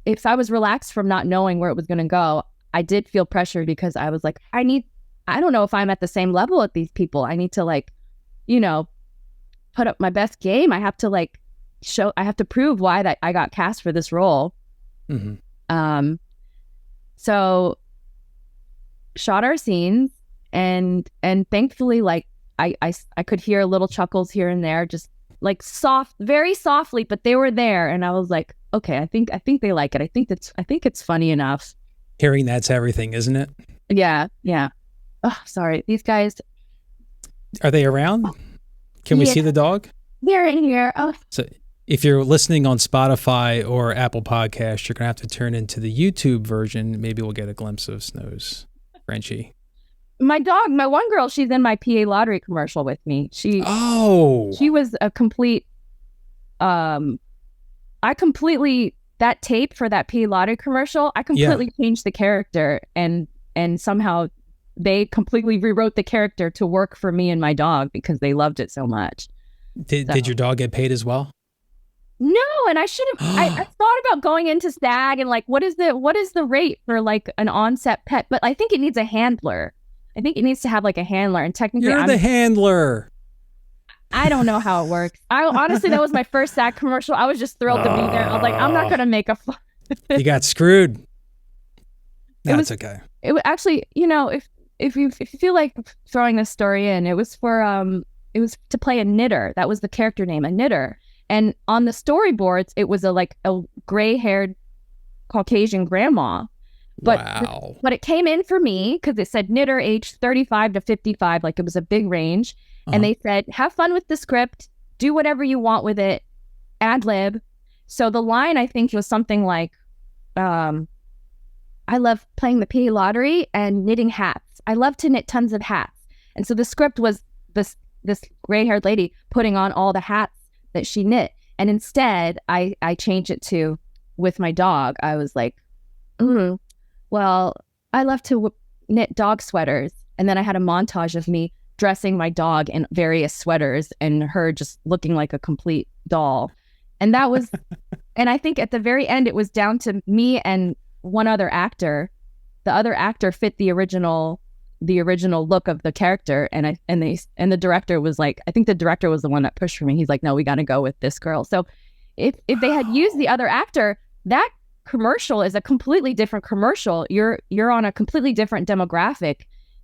if I was relaxed from not knowing where it was going to go, I did feel pressure because I was like, I don't know if I'm at the same level as these people. I need to, like, you know, put up my best game. I have to I have to prove why that I got cast for this role. Mm-hmm. So shot our scenes, and thankfully, like I could hear little chuckles here and there, just like very softly, but they were there. And I was like, okay, I think they like it. I think it's funny enough. Hearing that's everything, isn't it? Yeah. Oh, sorry. These guys. Are they around? Can we see the dog? They're in here. Oh. So if you're listening on Spotify or Apple Podcasts, you're going to have to turn into the YouTube version. Maybe we'll get a glimpse of Snow's Frenchie. My dog, my one girl, she's in my PA lottery commercial with me. She was a complete, that tape for that PA lottery commercial, I completely changed the character, and somehow they completely rewrote the character to work for me and my dog because they loved it so much. Did your dog get paid as well? No, and I should have. I thought about going into STAG and like, what is the rate for like an on-set pet? But I think it needs a handler. I think it needs to have like a handler, and technically, you're the handler. I don't know how it works. Honestly, that was my first STAG commercial. I was just thrilled to be there. I was like, I'm not going to make a. You got screwed. No, it's okay. It was actually, you know, if you feel like throwing this story in, it was to play a knitter. That was the character name, a knitter. And on the storyboards, it was a gray-haired Caucasian grandma. But wow. But it came in for me because it said knitter age 35 to 55, like it was a big range. And they said, have fun with the script, do whatever you want with it. ad lib. So the line, I think, was something like, I love playing the PA lottery and knitting hats. I love to knit tons of hats. And so the script was this gray-haired lady putting on all the hats that she knit. And instead, I changed it to, with my dog, I was like, well, I love to knit dog sweaters. And then I had a montage of me dressing my dog in various sweaters and her just looking like a complete doll. And that was, and I think at the very end, it was down to me and one other actor. The other actor fit the original look of the character. And the director was like, I think the director was the one that pushed for me. He's like, no, we got to go with this girl. So if they had used the other actor, that commercial is a completely different commercial. You're on a completely different demographic.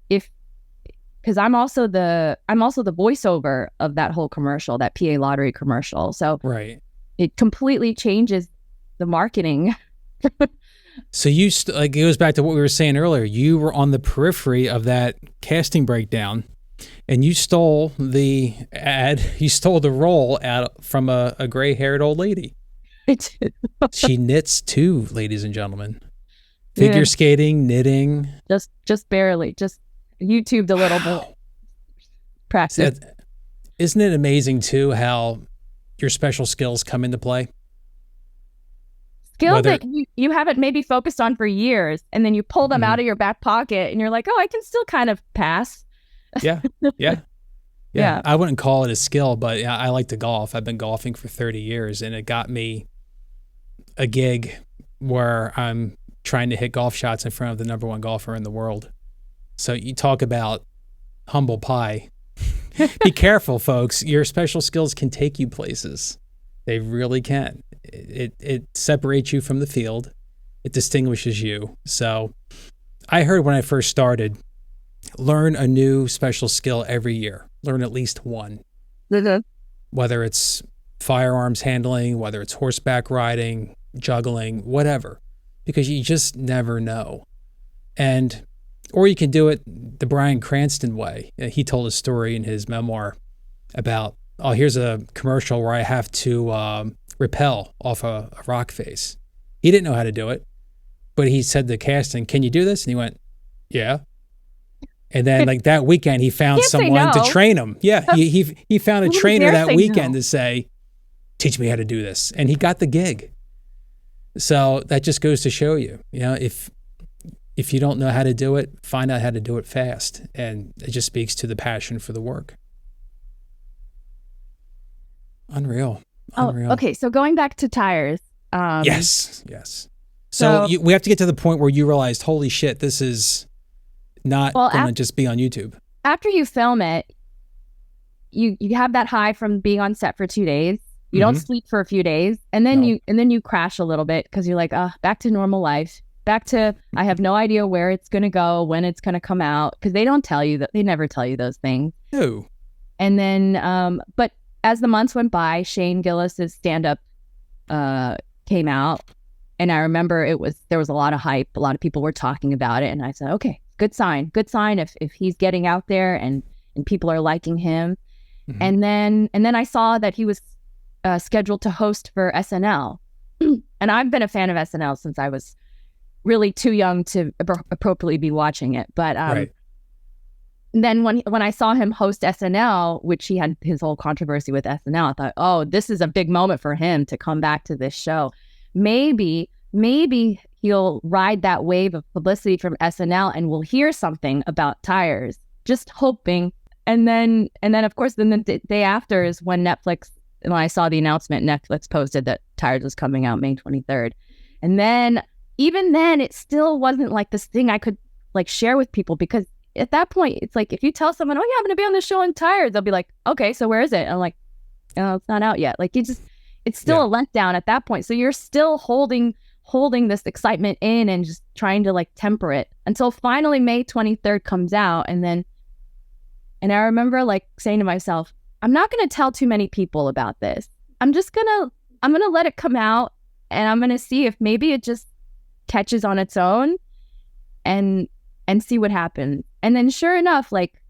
Because I'm also the voiceover of that whole commercial, that PA lottery commercial. So right, it completely changes the marketing. So it goes back to what we were saying earlier. You were on the periphery of that casting breakdown, and you stole the ad. You stole the role out from a gray-haired old lady. She knits too, ladies and gentlemen. Figure skating, knitting. Just barely. Just YouTubed a little bit. Practice. Isn't it amazing too how your special skills come into play? Skills that you haven't maybe focused on for years, and then you pull them out of your back pocket and you're like, oh, I can still kind of pass. Yeah. I wouldn't call it a skill, but I like to golf. I've been golfing for 30 years, and it got me a gig where I'm trying to hit golf shots in front of the number one golfer in the world. So you talk about humble pie. Be careful, folks. Your special skills can take you places. They really can. It separates you from the field. It distinguishes you. So I heard when I first started, learn a new special skill every year. Learn at least one. Mm-hmm. Whether it's firearms handling, whether it's horseback riding, juggling, whatever. Because you just never know. Or you can do it the Bryan Cranston way. He told a story in his memoir about, here's a commercial where I have to rappel off a rock face. He didn't know how to do it, but he said to casting, can you do this? And he went, yeah. And then like that weekend, he found someone to train him. Yeah, he found a trainer that weekend to say, teach me how to do this. And he got the gig. So that just goes to show you, if you don't know how to do it, find out how to do it fast. And it just speaks to the passion for the work. Unreal. Okay. So going back to tires. Yes. So we have to get to the point where you realized, holy shit, this is not going to just be on YouTube. After you film it, you have that high from being on set for 2 days. You don't sleep for a few days, and then you crash a little bit because you're like, back to normal life. Back to, I have no idea where it's going to go, when it's going to come out, because they don't tell you that. They never tell you those things. No. And then, but as the months went by, Shane Gillis's stand-up came out, and I remember there was a lot of hype. A lot of people were talking about it, and I said, okay, good sign if he's getting out there and people are liking him. Mm-hmm. And then I saw that he was scheduled to host for SNL, and I've been a fan of SNL since I was really too young to appropriately be watching it. But right. Then when I saw him host SNL, which he had his whole controversy with SNL, I thought, oh, this is a big moment for him to come back to this show. Maybe he'll ride that wave of publicity from SNL and we'll hear something about tires. Just hoping. And then of course, then the day after is when I saw the announcement, Netflix posted that Tires was coming out May 23rd. And then even then, it still wasn't like this thing I could like share with people, because at that point, it's like if you tell someone, oh yeah, I'm going to be on the show on Tires, they'll be like, okay, so where is it? And I'm like, oh, it's not out yet. Like it's still a letdown at that point. So you're still holding this excitement in and just trying to like temper it until finally May 23rd comes out. And I remember like saying to myself, I'm not going to tell too many people about this. I'm going to let it come out, and I'm going to see if maybe it just catches on its own and see what happens. And then sure enough, like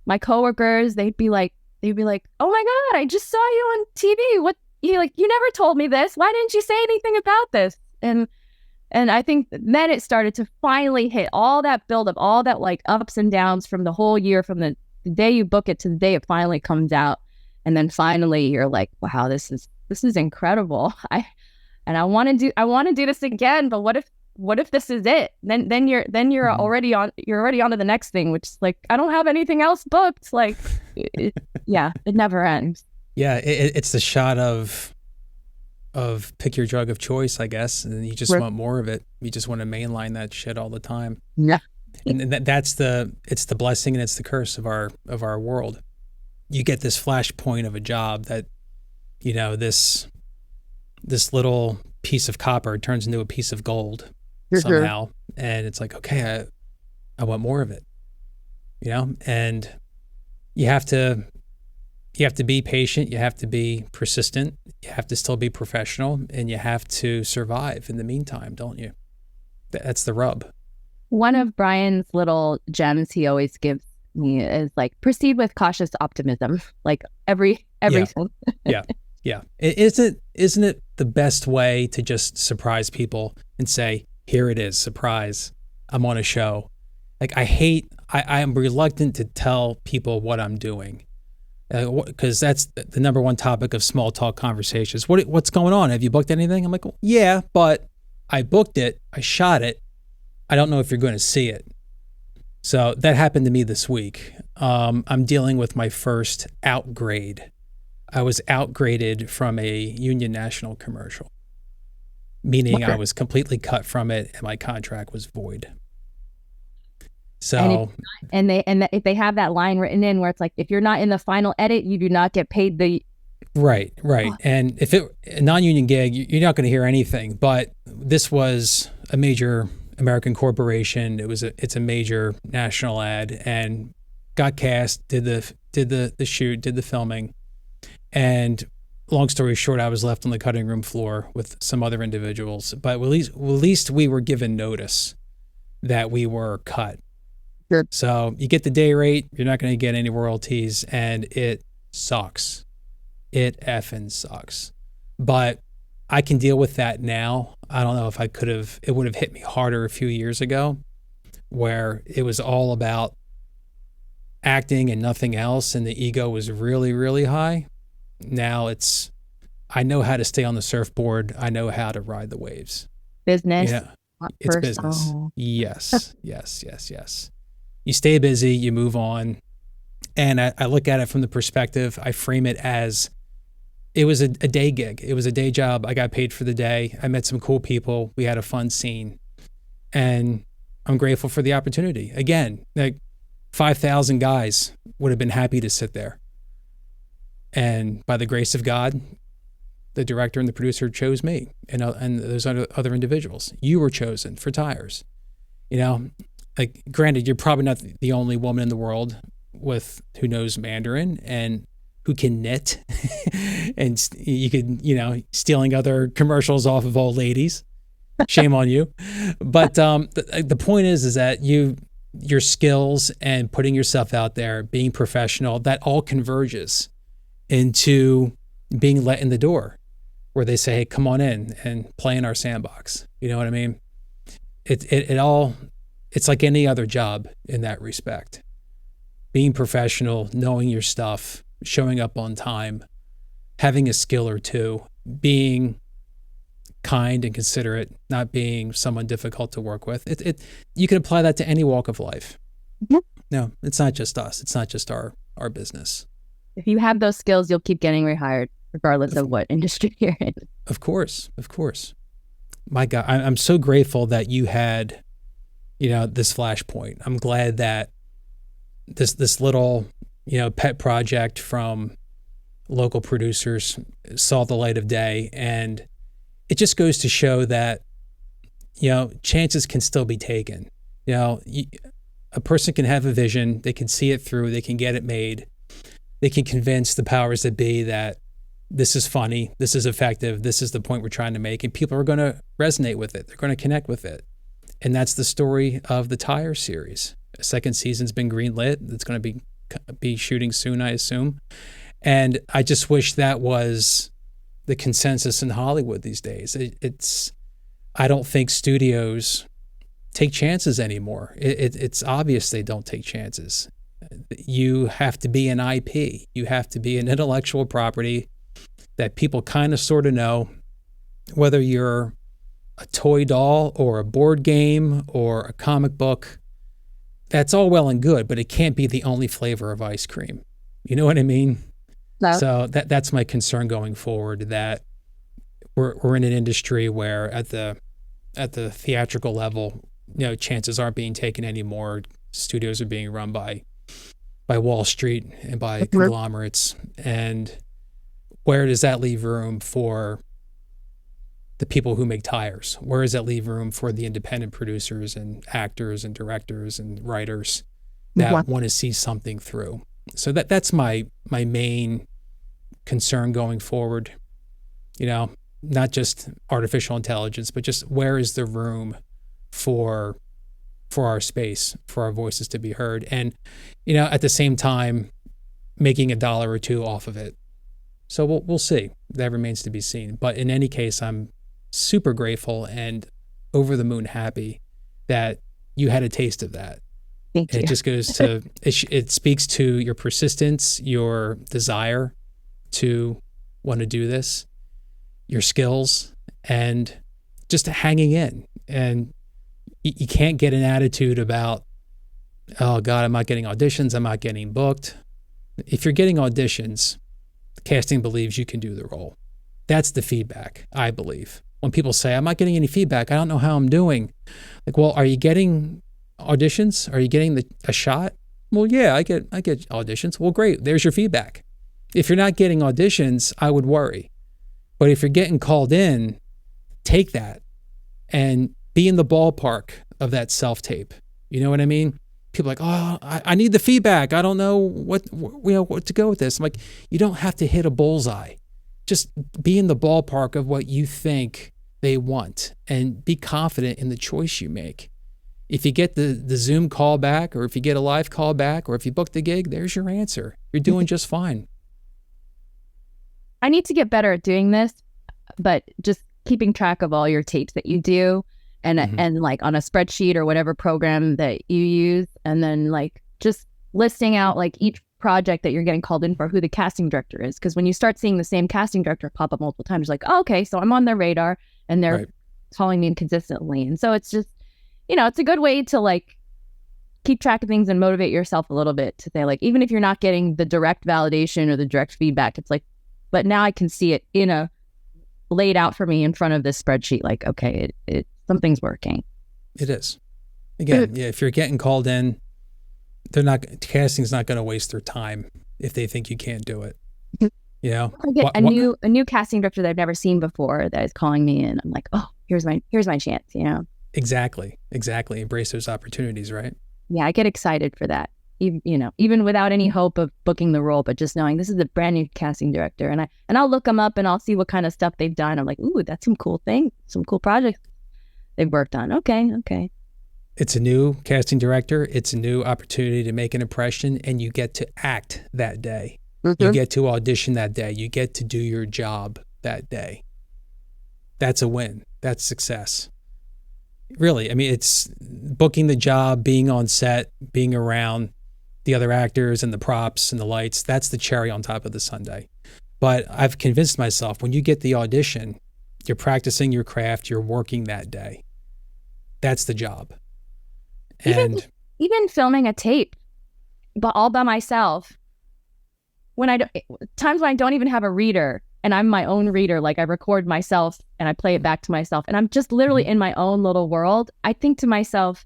my coworkers, they'd be like, oh my God, I just saw you on TV. you never told me this. Why didn't you say anything about this? And I think then it started to finally hit all that buildup, all that like ups and downs from the whole year, from the day you book it to the day it finally comes out. And then finally you're like, wow, this is incredible. I want to do this again, but what if this is it? Then you're already on to the next thing, which is like, I don't have anything else booked. Like, it never ends. Yeah. It's the shot of pick your drug of choice, I guess. And you just want more of it. You just want to mainline that shit all the time. Yeah. And it's the blessing and it's the curse of our world. You get this flashpoint of a job that, this little piece of copper turns into a piece of gold somehow. And it's like, okay, I want more of it, and you have to be patient. You have to be persistent. You have to still be professional, and you have to survive in the meantime, don't you? That's the rub. One of Brian's little gems he always gives me is like, proceed with cautious optimism. Like everything. Yeah. Isn't it the best way to just surprise people and say, here it is, surprise, I'm on a show. Like I am reluctant to tell people what I'm doing. Because that's the number one topic of small talk conversations. What's going on? Have you booked anything? I'm like, well, yeah, but I booked it. I shot it. I don't know if you're going to see it. So that happened to me this week. I'm dealing with my first outgrade. I was outgraded from a Union National commercial, meaning I was completely cut from it and my contract was void. So, and if they have that line written in where it's like, if you're not in the final edit, you do not get paid the. Right. And if a non-union gig, you're not going to hear anything. But this was a major American corporation. It's a major national ad, and got cast, did the shoot, did the filming, and long story short, I was left on the cutting room floor with some other individuals. But at least we were given notice that we were cut. Sure. So you get the day rate, you're not going to get any royalties, and it sucks. It effing sucks. But I can deal with that now. I don't know if it would have hit me harder a few years ago, where it was all about acting and nothing else, and the ego was really, really high. Now I know how to stay on the surfboard. I know how to ride the waves. Business. Yeah, it's business. Yes. You stay busy, you move on. And I look at it from the perspective, I frame it as it was a day gig. It was a day job. I got paid for the day. I met some cool people. We had a fun scene. And I'm grateful for the opportunity. Again, like 5,000 guys would have been happy to sit there. And by the grace of God, the director and the producer chose me and those other individuals. You were chosen for Tires. Like, granted, you're probably not the only woman in the world who knows Mandarin and who can knit, and you could, stealing other commercials off of old ladies. Shame on you. But the point is that your skills and putting yourself out there, being professional, that all converges into being let in the door, where they say, hey, come on in and play in our sandbox. You know what I mean? It's like any other job in that respect. Being professional, knowing your stuff, showing up on time, having a skill or two, being kind and considerate, not being someone difficult to work with. You can apply that to any walk of life. Mm-hmm. No, it's not just us. It's not just our business. If you have those skills, you'll keep getting rehired, regardless of what industry you're in. Of course. My God, I'm so grateful that you had, this flashpoint. I'm glad that this little, pet project from local producers saw the light of day. And it just goes to show that, chances can still be taken. A person can have a vision, they can see it through, they can get it made. They can convince the powers that be that this is funny, this is effective, this is the point we're trying to make, and people are going to resonate with it. They're going to connect with it. And that's the story of the Tire series. A second season's been greenlit. It's going to be shooting soon, I assume. And I just wish that was, the consensus in Hollywood these days. I don't think studios take chances anymore. It's obvious they don't take chances. You have to be an IP. You have to be an intellectual property that people kind of sort of know, whether you're a toy doll or a board game or a comic book. That's all well and good, but it can't be the only flavor of ice cream. You know what I mean? No. So that's my concern going forward, that we're in an industry where at the theatrical level, chances aren't being taken anymore. Studios are being run by Wall Street and by conglomerates. And where does that leave room for the people who make tires? Where does that leave room for the independent producers and actors and directors and writers that want to see something through? So that's my main concern going forward. Not just artificial intelligence, but just where is the room for our space, for our voices to be heard, and at the same time making $1 or $2 off of it. So we'll see. That remains to be seen. But in any case, I'm super grateful and over the moon happy that you had a taste of that. Thank you. It just goes to it speaks to your persistence, your desire to want to do this, your skills, and just hanging in. And you can't get an attitude about, oh God, I'm not getting auditions, I'm not getting booked. If you're getting auditions, casting believes you can do the role. That's the feedback, I believe. When people say, I'm not getting any feedback, I don't know how I'm doing. Like, well, are you getting auditions? Are you getting a shot? Well, yeah, I get auditions. Well, great. There's your feedback. If you're not getting auditions, I would worry. But if you're getting called in, take that and be in the ballpark of that self-tape. You know what I mean? People are like, oh, I need the feedback. I don't know what to go with this. I'm like, you don't have to hit a bullseye. Just be in the ballpark of what you think they want and be confident in the choice you make. If you get the Zoom call back, or if you get a live call back, or if you book the gig, there's your answer. You're doing just fine. I need to get better at doing this, but just keeping track of all your tapes that you do and like on a spreadsheet or whatever program that you use, and then like just listing out like each project that you're getting called in for, who the casting director is. Because when you start seeing the same casting director pop up multiple times, you're like, oh, okay, so I'm on their radar and they're calling me in consistently. And so it's just, it's a good way to like keep track of things and motivate yourself a little bit to say, like, even if you're not getting the direct validation or the direct feedback, it's like, but now I can see it laid out for me in front of this spreadsheet. Like, okay, it something's working. It is. Again, if you're getting called in, casting's not going to waste their time if they think you can't do it. I get a new casting director that I've never seen before that is calling me in. I'm like, oh, here's my chance. Exactly. Embrace those opportunities, right? Yeah, I get excited for that. Even without any hope of booking the role, but just knowing this is a brand new casting director, and I'll look them up and I'll see what kind of stuff they've done. I'm like, ooh, that's some cool projects they've worked on. Okay. It's a new casting director. It's a new opportunity to make an impression, and you get to act that day. Mm-hmm. You get to audition that day. You get to do your job that day. That's a win. That's success. Really, I mean, it's booking the job, being on set, being around the other actors and the props and the lights. That's the cherry on top of the sundae. But I've convinced myself, when you get the audition, you're practicing your craft, you're working that day. That's the job. And even filming a tape, but all by myself, times when I don't even have a reader and I'm my own reader, like I record myself and I play it back to myself and I'm just literally in my own little world, I think to myself,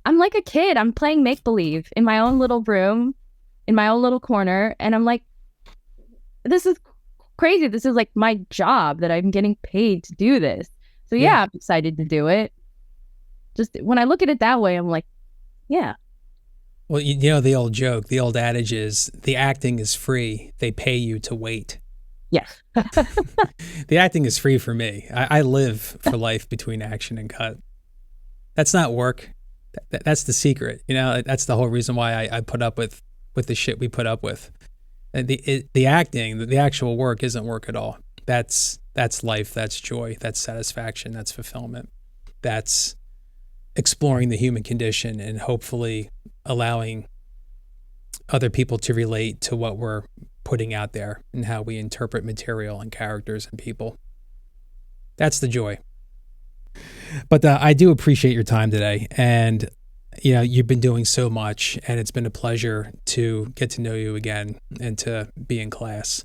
I'm like a kid. I'm playing make-believe in my own little room, in my own little corner. And I'm like, this is crazy. This is like my job that I'm getting paid to do this. So yeah, I'm excited to do it. Just when I look at it that way, I'm like, yeah. Well, the old joke, the old adage is, the acting is free. They pay you to wait. Yeah. The acting is free for me. I live for life between action and cut. That's not work. That's the secret. That's the whole reason why I put up with the shit we put up with. The acting, the actual work isn't work at all. That's life, that's joy, that's satisfaction, that's fulfillment. That's exploring the human condition and hopefully allowing other people to relate to what we're putting out there and how we interpret material and characters and people. That's the joy. But I do appreciate your time today. And, you've been doing so much, and it's been a pleasure to get to know you again and to be in class.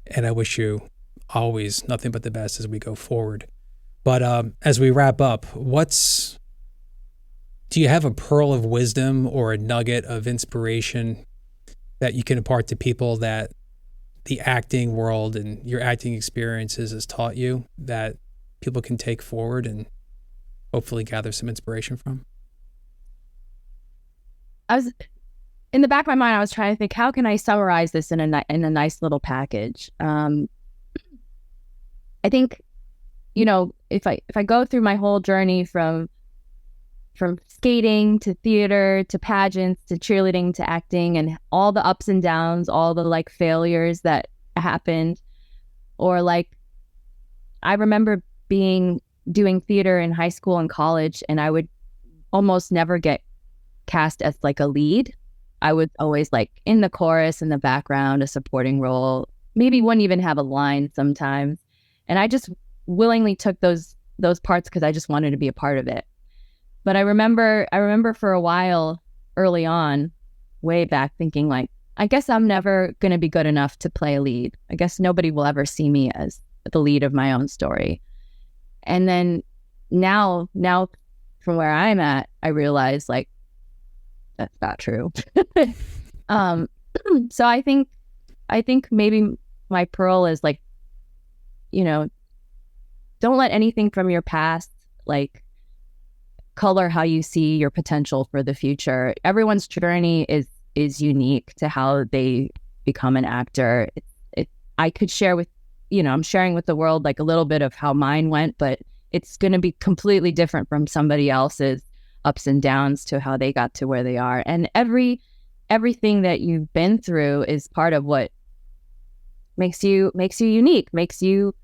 And I wish you always nothing but the best as we go forward. But as we wrap up, do you have a pearl of wisdom or a nugget of inspiration that you can impart to people that the acting world and your acting experiences has taught you that people can take forward and hopefully gather some inspiration from? In the back of my mind, I was trying to think, how can I summarize this in a nice little package? I think, if I go through my whole journey from skating to theater to pageants to cheerleading to acting and all the ups and downs, all the failures that happened, or I remember doing theater in high school and college, and I would almost never get cast as a lead. I was always in the chorus, in the background, a supporting role, maybe wouldn't even have a line sometimes. And I just willingly took those parts because I just wanted to be a part of it. But I remember for a while early on, way back, thinking I guess I'm never going to be good enough to play a lead. I guess nobody will ever see me as the lead of my own story. And then now from where I'm at, I realize that's not true. So I think maybe my pearl is don't let anything from your past color how you see your potential for the future. Everyone's journey is unique to how they become an actor. I could share with, I'm sharing with the world a little bit of how mine went, but it's going to be completely different from somebody else's ups and downs to how they got to where they are. And everything that you've been through is part of what makes you unique, makes you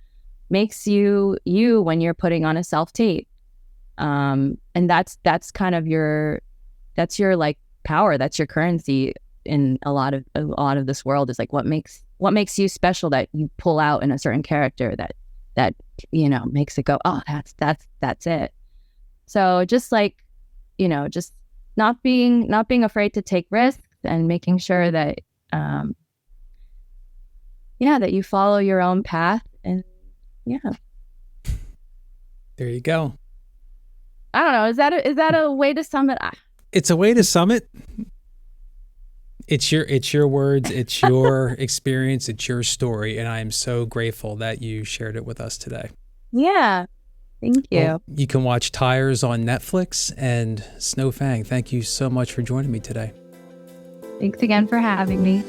you when you're putting on a self-tape. And that's kind of your power, that's your currency in a lot of this world, is what makes you special, that you pull out in a certain character that makes it go, oh, that's it. So just just not being afraid to take risks and making sure that that you follow your own path. And there you go. I don't know, is that a way to sum it? It's a way to sum it. It's your words, it's your experience, it's your story, and I am so grateful that you shared it with us today. Yeah. Thank you. Well, you can watch Tires on Netflix. And Snow Feng, thank you so much for joining me today. Thanks again for having me.